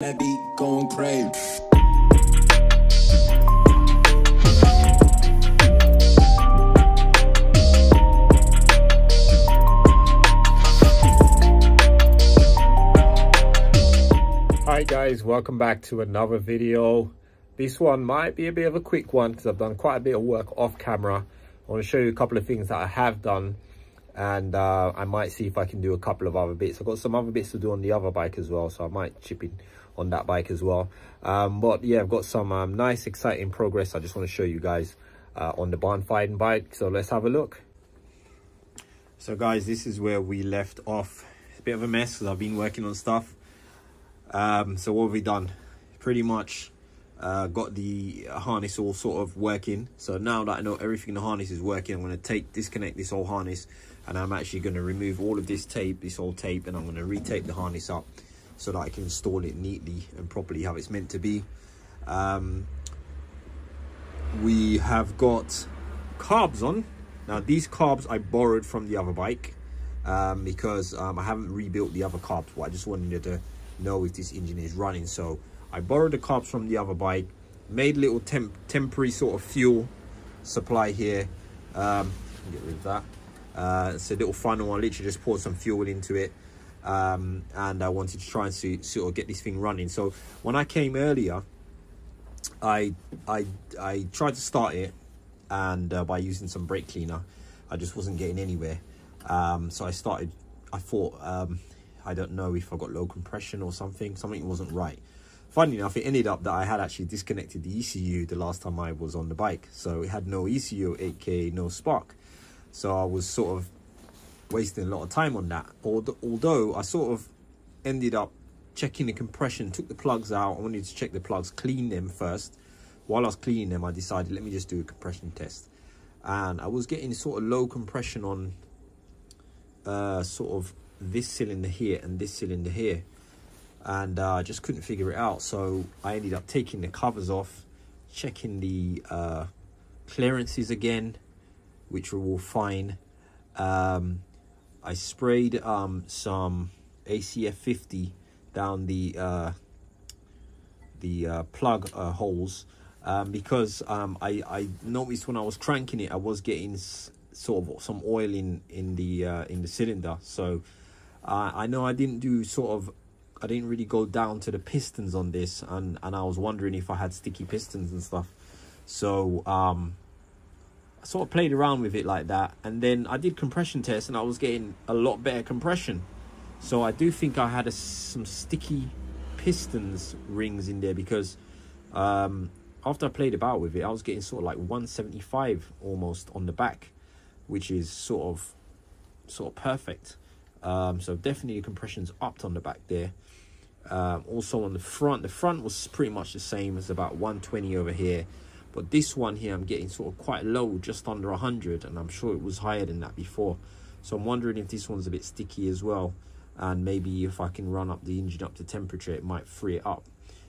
That beat going crazy. Hi guys, welcome back to another video. This one might be a bit of a quick one because I've done quite a bit of work off camera. I want to show you a couple of things that I have done, and I might see if I can do a couple of other bits. I've got some other bits to do on the other bike as well, so I might chip in on that bike as well. But yeah, I've got some nice exciting progress I just want to show you guys on the barn fighting bike. So let's have a look. So guys, this is where we left off. It's a bit of a mess because I've been working on stuff. So what have we done? Pretty much got the harness all sort of working. So now that I know everything in the harness is working, I'm going to disconnect this whole harness, and I'm actually going to remove all of this tape, this old tape, and I'm going to retape the harness up so that I can install it neatly and properly how it's meant to be. We have got carbs on. Now these carbs I borrowed from the other bike because I haven't rebuilt the other carbs, but I just wanted to know if this engine is running. So I borrowed the carbs from the other bike, made a little temporary sort of fuel supply here. Get rid of that. It's a little funnel. I literally just poured some fuel into it, and I wanted to try and sort of get this thing running. So when I came earlier, I tried to start it, and by using some brake cleaner, I just wasn't getting anywhere. So I thought I don't know if I got low compression or something wasn't right. Funny enough, it ended up that I had actually disconnected the ECU the last time I was on the bike. So it had no ECU, aka no spark. So I was sort of wasting a lot of time on that. Although I sort of ended up checking the compression, took the plugs out. I wanted to check the plugs, clean them first. While I was cleaning them, I decided, let me just do a compression test. And I was getting sort of low compression on sort of this cylinder here and this cylinder here, and I just couldn't figure it out. So I ended up taking the covers off, checking the clearances again, which were all fine. I sprayed some ACF 50 down the plug holes because I noticed when I was cranking it, I was getting sort of some oil in the cylinder. So I know I didn't really go down to the pistons on this, and I was wondering if I had sticky pistons and stuff. So I sort of played around with it like that, and then I did compression tests, and I was getting a lot better compression. So I do think I had some sticky pistons rings in there, because after I played about with it, I was getting sort of like 175 almost on the back, which is sort of perfect. So definitely the compression's upped on the back there. Also on the front was pretty much the same, as about 120 over here, but this one here I'm getting sort of quite low, just under 100, and I'm sure it was higher than that before. So I'm wondering if this one's a bit sticky as well, and maybe if I can run up the engine up to temperature, it might free it up.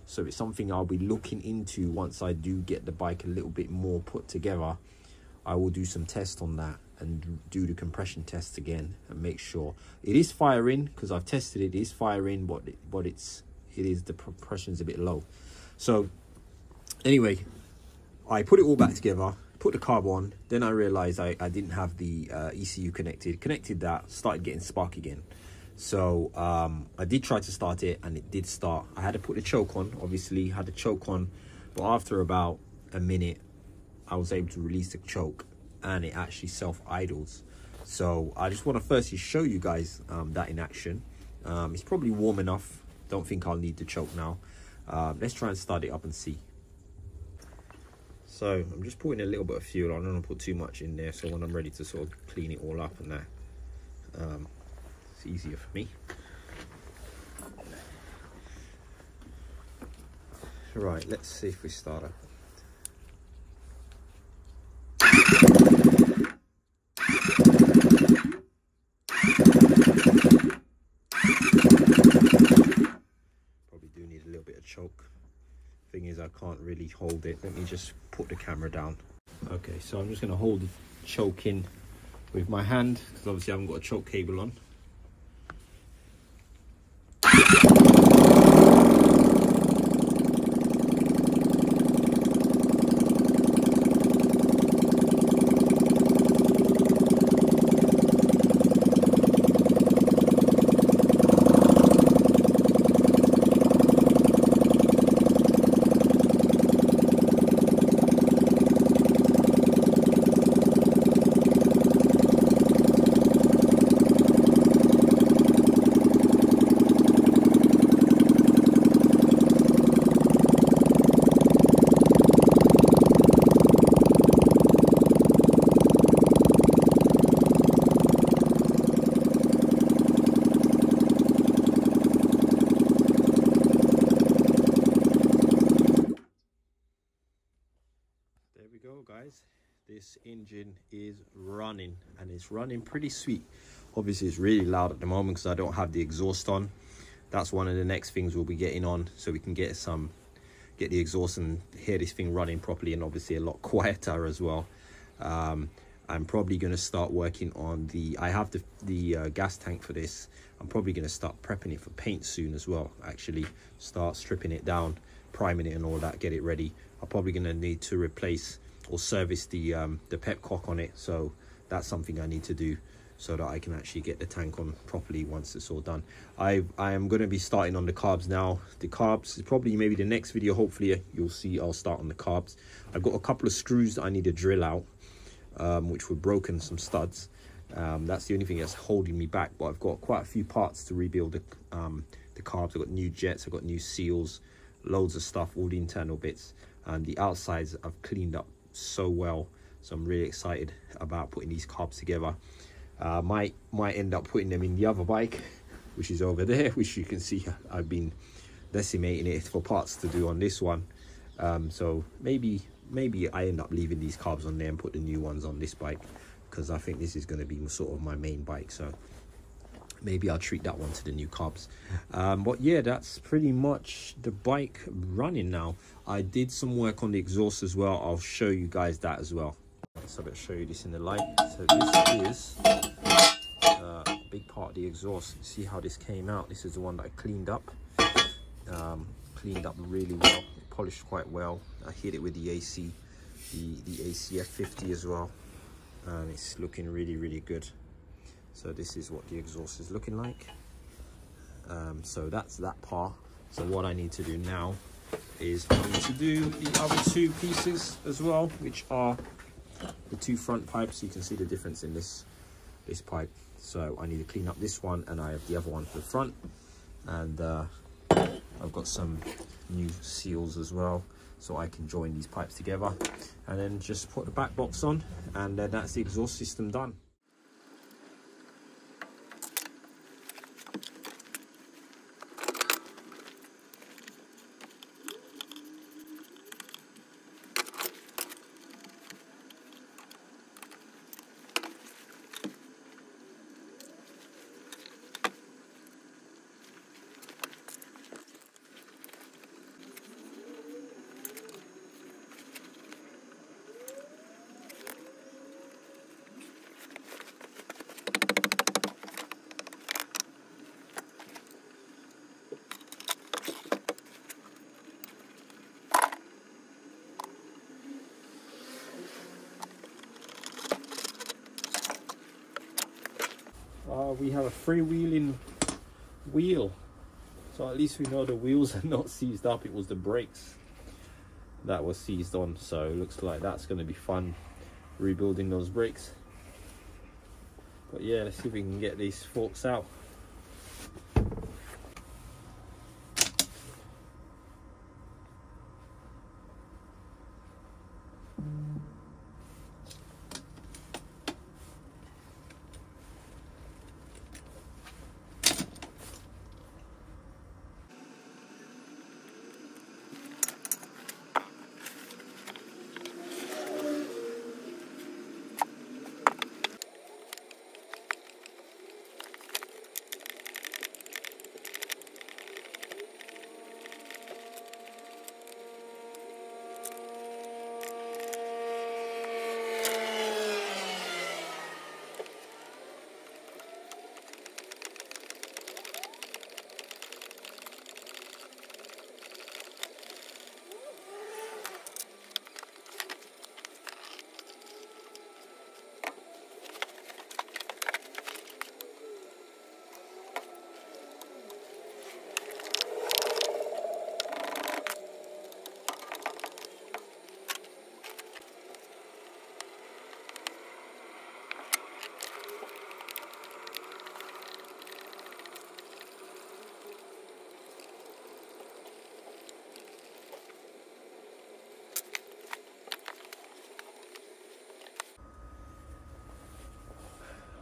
So it's something I'll be looking into once I do get the bike a little bit more put together. I will do some tests on that and do the compression tests again and make sure it is firing, because I've tested it is firing, but the compression's a bit low. So anyway, I put it all back together, put the carb on, then I realized I didn't have the ECU connected that, started getting spark again. So I did try to start it, and it did start. I had to put the choke on, obviously had the choke on, but after about a minute I was able to release the choke, and it actually self-idles. So I just want to firstly show you guys that in action. It's probably warm enough. Don't think I'll need the choke now. Let's try and start it up and see. So I'm just putting a little bit of fuel. I don't want to put too much in there, so when I'm ready to sort of clean it all up and that, it's easier for me. Right, let's see if we start up. Probably do need a little bit of choke. Thing is, I can't really hold it. Let me just put the camera down. Okay, so I'm just going to hold the choke in with my hand, because obviously I haven't got a choke cable on. guys, this engine is running, and it's running pretty sweet. Obviously it's really loud at the moment because I don't have the exhaust on. That's one of the next things we'll be getting on, so we can get the exhaust and hear this thing running properly, and obviously a lot quieter as well. I'm probably going to start working on I have the gas tank for this. I'm probably going to start prepping it for paint soon as well. Actually start stripping it down, priming it and all that, get it ready. I'm probably going to need to replace or service the petcock on it, so that's something I need to do so that I can actually get the tank on properly once it's all done. I am going to be starting on the carbs now. The carbs is probably maybe the next video. Hopefully you'll see I'll start on the carbs. I've got a couple of screws that I need to drill out, which were broken, some studs. That's the only thing that's holding me back, but I've got quite a few parts to rebuild the carbs. I've got new jets, I've got new seals, loads of stuff, all the internal bits, and the outsides I've cleaned up so well, so I'm really excited about putting these carbs together. Might end up putting them in the other bike, which is over there, which you can see I've been decimating it for parts to do on this one. So maybe I end up leaving these carbs on there and put the new ones on this bike, because I think this is going to be sort of my main bike, so maybe I'll treat that one to the new carbs. But yeah, that's pretty much the bike running now. I did some work on the exhaust as well. I'll show you guys that as well. So let's show you this in the light. So this is a big part of the exhaust. See how this came out? This is the one that I cleaned up. Cleaned up really well, polished quite well. I hit it with the AC, the ACF 50 as well, and it's looking really good. So this is what the exhaust is looking like. So that's that part. So what I need to do now is I need to do the other two pieces as well, which are the two front pipes. You can see the difference in this pipe. So I need to clean up this one, and I have the other one for the front, and I've got some new seals as well, so I can join these pipes together and then just put the back box on, and then that's the exhaust system done. We have a freewheeling wheel, so at least we know the wheels are not seized up. It was the brakes that was seized on, so it looks like that's going to be fun rebuilding those brakes. But yeah, let's see if we can get these forks out.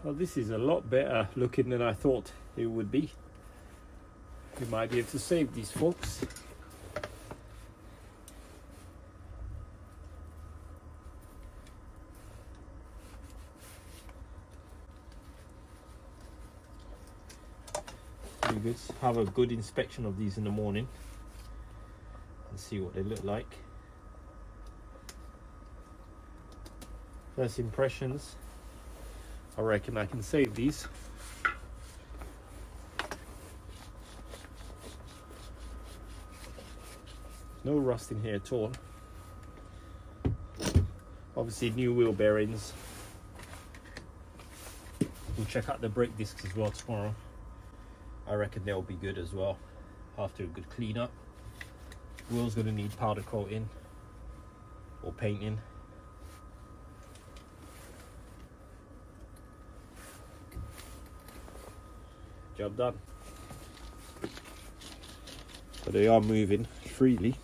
Well, this is a lot better looking than I thought it would be. We might be able to save these forks. Let's have a good inspection of these in the morning and see what they look like. First impressions, I reckon I can save these. No rust in here at all. Obviously new wheel bearings. We'll check out the brake discs as well tomorrow. I reckon they'll be good as well after a good clean up. Wheel's gonna need powder coating or painting. Job done. But they are moving freely.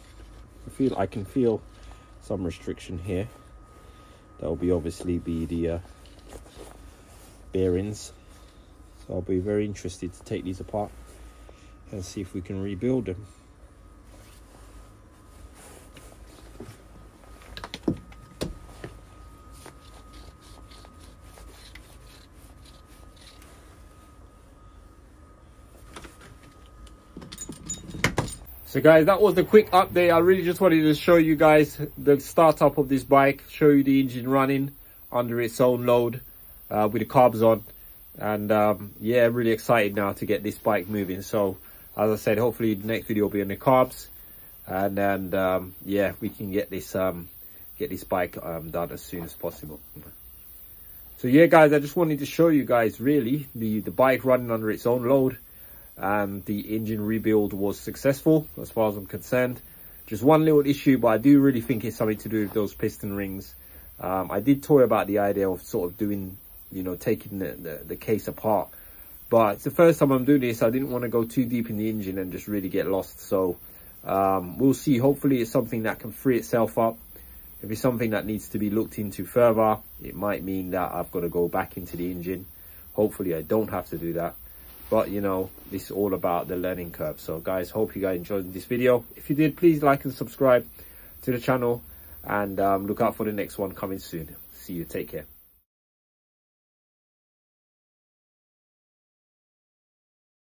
I can feel some restriction here. That will be obviously be the bearings. So I'll be very interested to take these apart and see if we can rebuild them. So guys, that was the quick update. I really just wanted to show you guys the startup of this bike, show you the engine running under its own load with the carbs on. And yeah, really excited now to get this bike moving. So as I said, hopefully the next video will be on the carbs, and then yeah, we can get this bike done as soon as possible. So yeah guys, I just wanted to show you guys really the bike running under its own load. The engine rebuild was successful as far as I'm concerned. Just one little issue, but I do really think it's something to do with those piston rings. I did toy about the idea of sort of doing, you know, taking the case apart, but it's the first time I'm doing this. I didn't want to go too deep in the engine and just really get lost. So we'll see. Hopefully it's something that can free itself up. If it's something that needs to be looked into further, it might mean that I've got to go back into the engine. Hopefully I don't have to do that. But you know, this is all about the learning curve. So guys, hope you guys enjoyed this video. If you did, please like and subscribe to the channel, and look out for the next one coming soon. See you, take care.